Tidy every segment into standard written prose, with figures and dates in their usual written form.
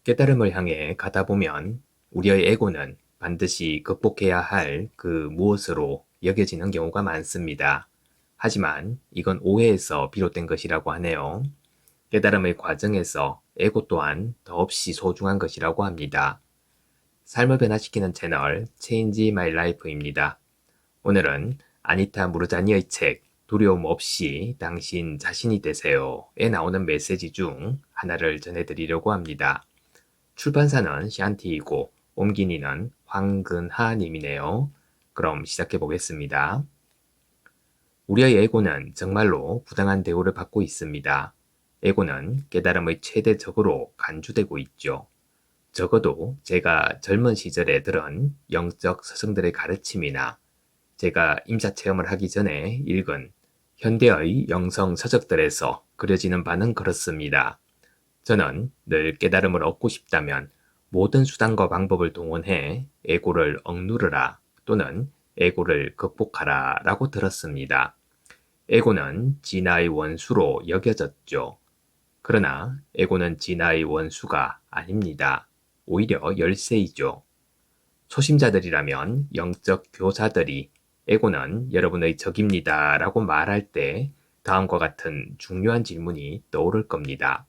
깨달음을 향해 가다 보면 우리의 에고는 반드시 극복해야 할 그 무엇으로 여겨지는 경우가 많습니다. 하지만 이건 오해에서 비롯된 것이라고 하네요. 깨달음의 과정에서 에고 또한 더없이 소중한 것이라고 합니다. 삶을 변화시키는 채널 Change My Life입니다. 오늘은 아니타 무르자니의 책 두려움 없이 당신 자신이 되세요에 나오는 메시지 중 하나를 전해드리려고 합니다. 출판사는 샨티이고 옮기니는 황근하님이네요. 그럼 시작해 보겠습니다. 우리의 에고는 정말로 부당한 대우를 받고 있습니다. 에고는 깨달음의 최대 적으로 간주되고 있죠. 적어도 제가 젊은 시절에 들은 영적 스승들의 가르침이나 제가 임사체험을 하기 전에 읽은 현대의 영성 서적들에서 그려지는 바는 그렇습니다. 저는 늘 깨달음을 얻고 싶다면 모든 수단과 방법을 동원해 에고를 억누르라 또는 에고를 극복하라 라고 들었습니다. 에고는 진화의 원수로 여겨졌죠. 그러나 에고는 진화의 원수가 아닙니다. 오히려 열쇠이죠. 초심자들이라면 영적 교사들이 에고는 여러분의 적입니다 라고 말할 때 다음과 같은 중요한 질문이 떠오를 겁니다.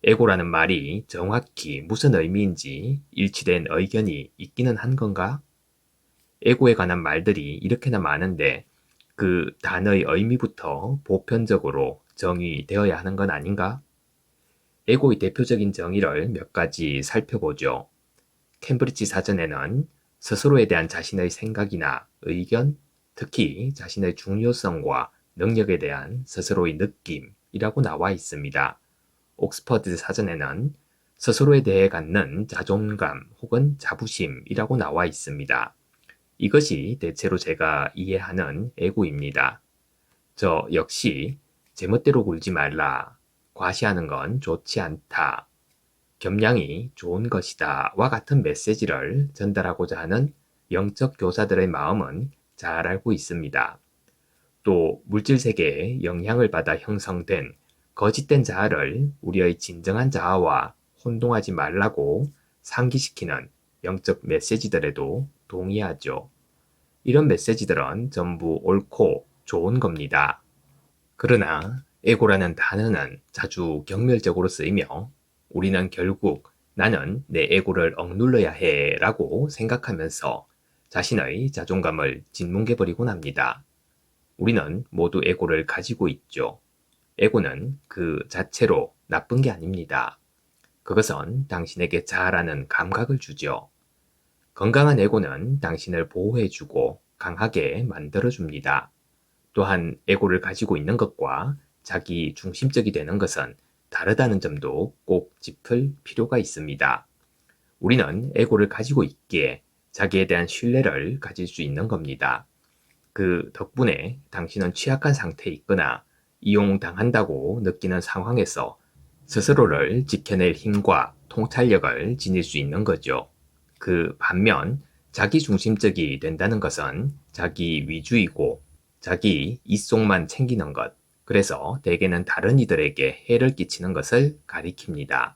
에고라는 말이 정확히 무슨 의미인지 일치된 의견이 있기는 한 건가? 에고에 관한 말들이 이렇게나 많은데 그 단어의 의미부터 보편적으로 정의되어야 하는 건 아닌가? 에고의 대표적인 정의를 몇 가지 살펴보죠. 캠브리지 사전에는 스스로에 대한 자신의 생각이나 의견, 특히 자신의 중요성과 능력에 대한 스스로의 느낌이라고 나와 있습니다. 옥스퍼드 사전에는 스스로에 대해 갖는 자존감 혹은 자부심이라고 나와 있습니다. 이것이 대체로 제가 이해하는 에고입니다. 저 역시 제멋대로 굴지 말라, 과시하는 건 좋지 않다, 겸양이 좋은 것이다 와 같은 메시지를 전달하고자 하는 영적 교사들의 마음은 잘 알고 있습니다. 또 물질 세계에 영향을 받아 형성된 거짓된 자아를 우리의 진정한 자아와 혼동하지 말라고 상기시키는 영적 메시지들에도 동의하죠. 이런 메시지들은 전부 옳고 좋은 겁니다. 그러나 에고라는 단어는 자주 경멸적으로 쓰이며 우리는 결국 나는 내 에고를 억눌러야 해 라고 생각하면서 자신의 자존감을 짓뭉개버리곤 합니다. 우리는 모두 에고를 가지고 있죠. 에고는 그 자체로 나쁜 게 아닙니다. 그것은 당신에게 잘하는 감각을 주죠. 건강한 에고는 당신을 보호해주고 강하게 만들어줍니다. 또한 에고를 가지고 있는 것과 자기 중심적이 되는 것은 다르다는 점도 꼭 짚을 필요가 있습니다. 우리는 에고를 가지고 있기에 자기에 대한 신뢰를 가질 수 있는 겁니다. 그 덕분에 당신은 취약한 상태에 있거나 이용당한다고 느끼는 상황에서 스스로를 지켜낼 힘과 통찰력을 지닐 수 있는 거죠. 그 반면 자기중심적이 된다는 것은 자기 위주이고 자기 이속만 챙기는 것, 그래서 대개는 다른 이들에게 해를 끼치는 것을 가리킵니다.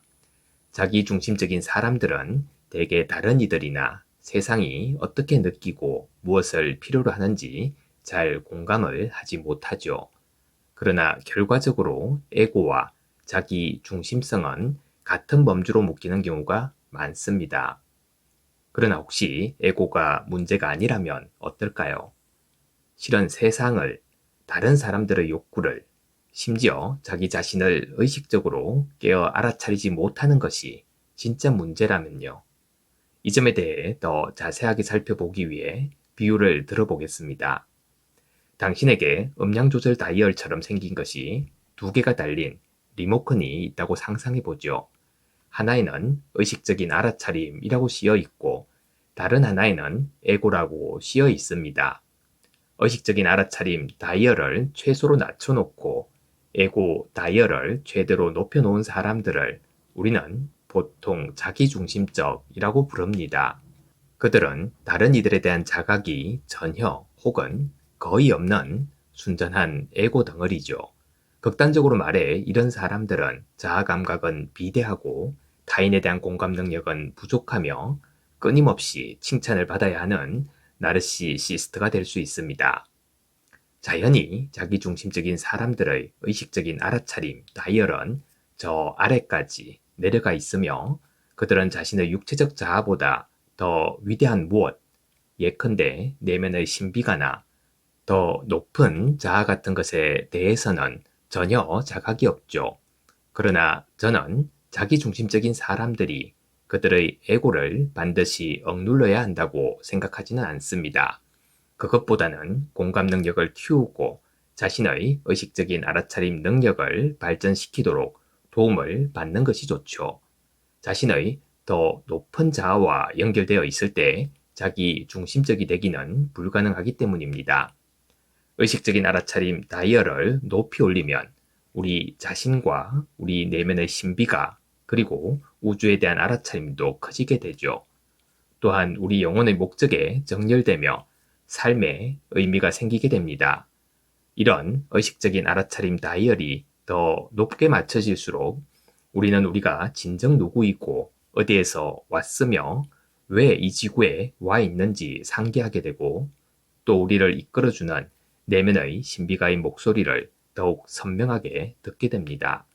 자기중심적인 사람들은 대개 다른 이들이나 세상이 어떻게 느끼고 무엇을 필요로 하는지 잘 공감을 하지 못하죠. 그러나 결과적으로 에고와 자기 중심성은 같은 범주로 묶이는 경우가 많습니다. 그러나 혹시 에고가 문제가 아니라면 어떨까요? 실은 세상을, 다른 사람들의 욕구를, 심지어 자기 자신을 의식적으로 깨어 알아차리지 못하는 것이 진짜 문제라면요. 이 점에 대해 더 자세하게 살펴보기 위해 비유를 들어보겠습니다. 당신에게 음량 조절 다이얼처럼 생긴 것이 두 개가 달린 리모컨이 있다고 상상해보죠. 하나에는 의식적인 알아차림이라고 씌어 있고 다른 하나에는 에고라고 씌어 있습니다. 의식적인 알아차림 다이얼을 최소로 낮춰놓고 에고 다이얼을 최대로 높여놓은 사람들을 우리는 보통 자기중심적이라고 부릅니다. 그들은 다른 이들에 대한 자각이 전혀 혹은 거의 없는 순전한 에고 덩어리죠. 극단적으로 말해 이런 사람들은 자아 감각은 비대하고 타인에 대한 공감 능력은 부족하며 끊임없이 칭찬을 받아야 하는 나르시시스트가 될 수 있습니다. 자연히 자기중심적인 사람들의 의식적인 알아차림, 다이얼은 저 아래까지 내려가 있으며 그들은 자신의 육체적 자아보다 더 위대한 무엇, 예컨대 내면의 신비가나 더 높은 자아 같은 것에 대해서는 전혀 자각이 없죠. 그러나 저는 자기중심적인 사람들이 그들의 에고를 반드시 억눌러야 한다고 생각하지는 않습니다. 그것보다는 공감 능력을 키우고 자신의 의식적인 알아차림 능력을 발전시키도록 도움을 받는 것이 좋죠. 자신의 더 높은 자아와 연결되어 있을 때 자기 중심적이 되기는 불가능하기 때문입니다. 의식적인 알아차림 다이얼을 높이 올리면 우리 자신과 우리 내면의 신비가 그리고 우주에 대한 알아차림도 커지게 되죠. 또한 우리 영혼의 목적에 정렬되며 삶에 의미가 생기게 됩니다. 이런 의식적인 알아차림 다이얼이 더 높게 맞춰질수록 우리는 우리가 진정 누구이고 어디에서 왔으며 왜 이 지구에 와 있는지 상기하게 되고 또 우리를 이끌어주는 내면의 신비가의 목소리를 더욱 선명하게 듣게 됩니다.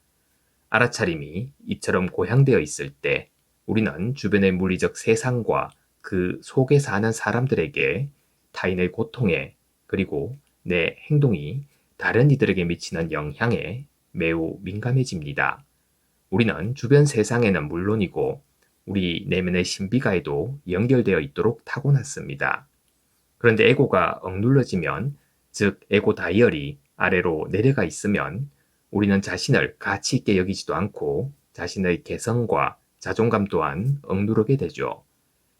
알아차림이 이처럼 고양되어 있을 때 우리는 주변의 물리적 세상과 그 속에 사는 사람들에게 타인의 고통에 그리고 내 행동이 다른 이들에게 미치는 영향에 매우 민감해집니다. 우리는 주변 세상에는 물론이고 우리 내면의 신비가에도 연결되어 있도록 타고났습니다. 그런데 에고가 억눌러지면, 즉 에고 다이얼이 아래로 내려가 있으면 우리는 자신을 가치 있게 여기지도 않고 자신의 개성과 자존감 또한 억누르게 되죠.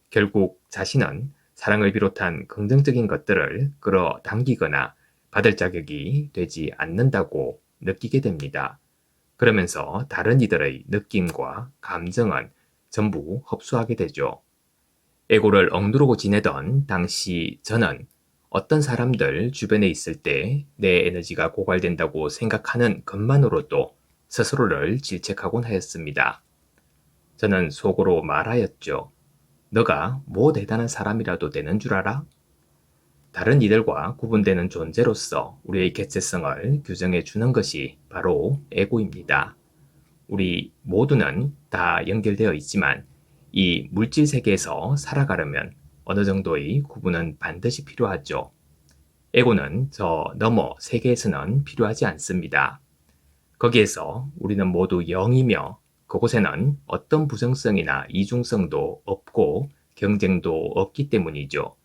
결국 자신은 사랑을 비롯한 긍정적인 것들을 끌어당기거나 받을 자격이 되지 않는다고 느끼게 됩니다. 그러면서 다른 이들의 느낌과 감정은 전부 흡수하게 되죠. 에고를 억누르고 지내던 당시 저는 어떤 사람들 주변에 있을 때 내 에너지가 고갈된다고 생각하는 것만으로도 스스로를 질책하곤 하였습니다. 저는 속으로 말하였죠. 너가 뭐 대단한 사람이라도 되는 줄 알아? 다른 이들과 구분되는 존재로서 우리의 개체성을 규정해 주는 것이 바로 에고입니다. 우리 모두는 다 연결되어 있지만 이 물질 세계에서 살아가려면 어느 정도의 구분은 반드시 필요하죠. 에고는 저 너머 세계에서는 필요하지 않습니다. 거기에서 우리는 모두 영이며 그곳에는 어떤 부정성이나 이중성도 없고 경쟁도 없기 때문이죠.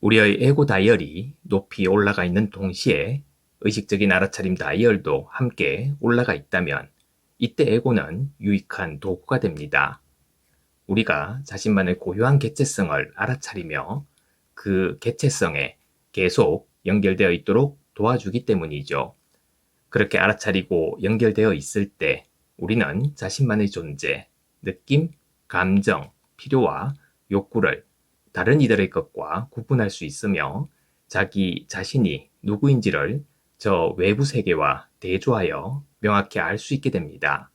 우리의 에고 다이얼이 높이 올라가 있는 동시에 의식적인 알아차림 다이얼도 함께 올라가 있다면 이때 에고는 유익한 도구가 됩니다. 우리가 자신만의 고유한 개체성을 알아차리며 그 개체성에 계속 연결되어 있도록 도와주기 때문이죠. 그렇게 알아차리고 연결되어 있을 때 우리는 자신만의 존재, 느낌, 감정, 필요와 욕구를 다른 이들의 것과 구분할 수 있으며 자기 자신이 누구인지를 저 외부 세계와 대조하여 명확히 알 수 있게 됩니다.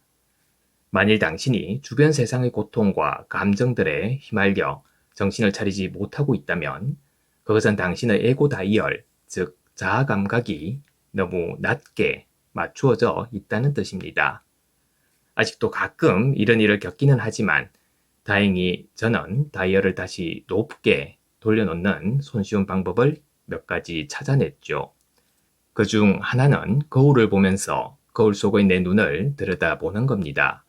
만일 당신이 주변 세상의 고통과 감정들에 휘말려 정신을 차리지 못하고 있다면 그것은 당신의 에고 다이얼, 즉 자아 감각이 너무 낮게 맞추어져 있다는 뜻입니다. 아직도 가끔 이런 일을 겪기는 하지만 다행히 저는 다이얼을 다시 높게 돌려놓는 손쉬운 방법을 몇 가지 찾아냈죠. 그중 하나는 거울을 보면서 거울 속의 내 눈을 들여다보는 겁니다.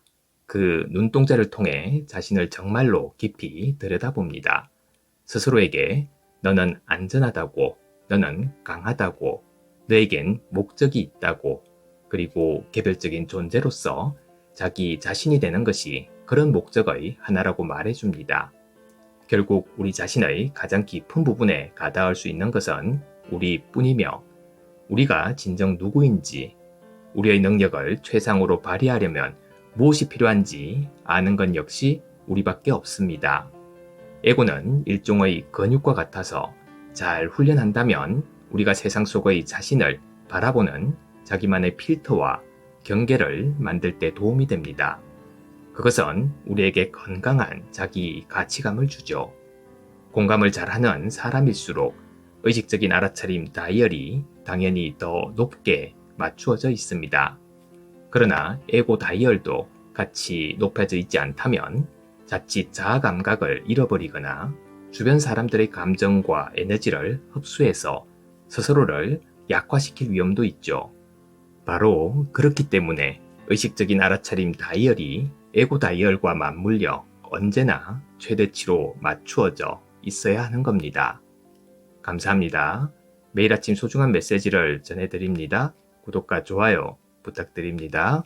그 눈동자를 통해 자신을 정말로 깊이 들여다봅니다. 스스로에게 너는 안전하다고, 너는 강하다고, 너에겐 목적이 있다고, 그리고 개별적인 존재로서 자기 자신이 되는 것이 그런 목적의 하나라고 말해줍니다. 결국 우리 자신의 가장 깊은 부분에 가닿을 수 있는 것은 우리뿐이며 우리가 진정 누구인지, 우리의 능력을 최상으로 발휘하려면 무엇이 필요한지 아는 건 역시 우리밖에 없습니다. 에고는 일종의 근육과 같아서 잘 훈련한다면 우리가 세상 속의 자신을 바라보는 자기만의 필터와 경계를 만들 때 도움이 됩니다. 그것은 우리에게 건강한 자기 가치감을 주죠. 공감을 잘하는 사람일수록 의식적인 알아차림 다이얼이 당연히 더 높게 맞추어져 있습니다. 그러나 에고 다이얼도 같이 높여져 있지 않다면 자칫 자아 감각을 잃어버리거나 주변 사람들의 감정과 에너지를 흡수해서 스스로를 약화시킬 위험도 있죠. 바로 그렇기 때문에 의식적인 알아차림 다이얼이 에고 다이얼과 맞물려 언제나 최대치로 맞추어져 있어야 하는 겁니다. 감사합니다. 매일 아침 소중한 메시지를 전해드립니다. 구독과 좋아요 부탁드립니다.